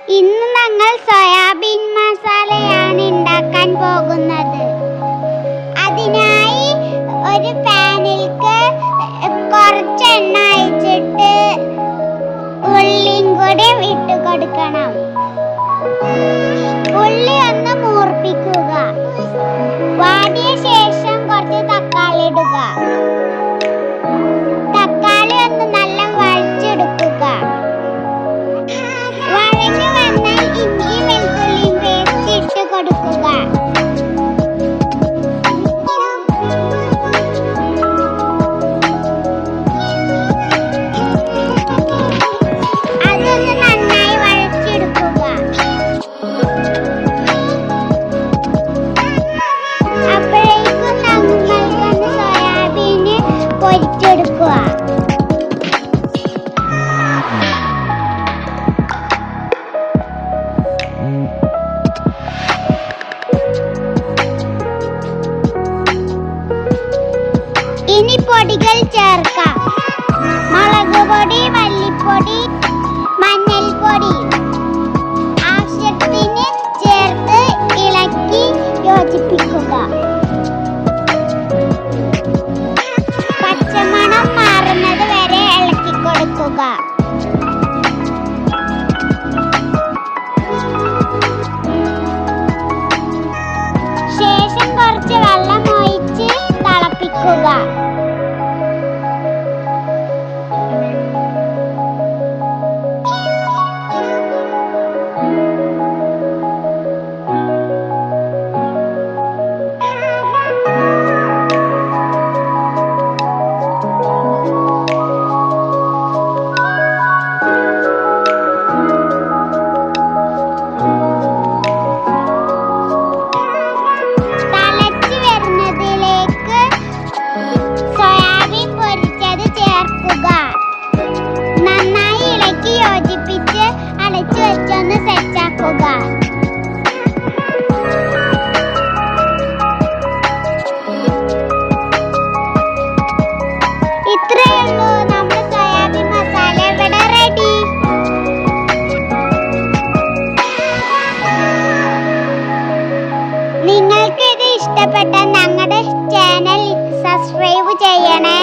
ഇന്ന് ഞങ്ങൾ സോയാബീൻ മസാലയാണ് ഉണ്ടാക്കാൻ പോകുന്നത്. അതിനായി ഒരു പാനിലേക്ക് കുറച്ച് എണ്ണ ഒഴിച്ചിട്ട് ഉള്ളിയും കൂടി ഇട്ട് കൊടുക്കണം. ഉള്ളി ഒന്ന് മൂർപ്പിക്കുക. വാടിയ ശേഷം കുറച്ച് തക്കാളി ഇടുക. തക്കാളി ഒന്ന് നല്ല വഴച്ചെടുക്കുക. വഴഞ്ഞു വന്നാൽ ഇഞ്ചി വെളുത്തുള്ളിയും പേസ്റ്റ് ഇട്ട് കൊടുക്കുക. അതൊന്ന് നന്നായി വഴച്ചെടുക്കുക. അപ്പോഴേക്കും നമ്മൾക്കൊന്ന് സോയാബീന് പൊരിച്ചെടുക്കുക. ഇനി പൊടികൾ ചേർക്കാം. മുളക് പൊടി, മല്ലിപ്പൊടി, മഞ്ഞൾപ്പൊടി ആവശ്യത്തിന് ചേർത്ത് ഇളക്കി യോജിപ്പിക്കുക. പച്ചമണം മാറുന്നത് വരെ ഇളക്കി കൊടുക്കുക. ശേഷം കുറച്ച് വെള്ളം ഒഴിച്ച് തിളപ്പിക്കുക. തിളച്ച് വരുന്നതിലേക്ക് സോയാബീൻ പൊരിച്ചത് ചേർക്കുക. നന്നായി ഇളക്കി യോജിപ്പിച്ച് അടച്ചു വെച്ചൊന്ന് സെറ്റാക്കുക. ഇത്രയേ ഉള്ളൂ, നമ്മുടെ സോയാബീൻ മസാല ഇവിടെ റെഡി. നിങ്ങൾക്ക് ഇത് ഇഷ്ടപ്പെട്ട ഞങ്ങളുടെ ചാനൽ സബ്സ്ക്രൈബ് ചെയ്യണേ.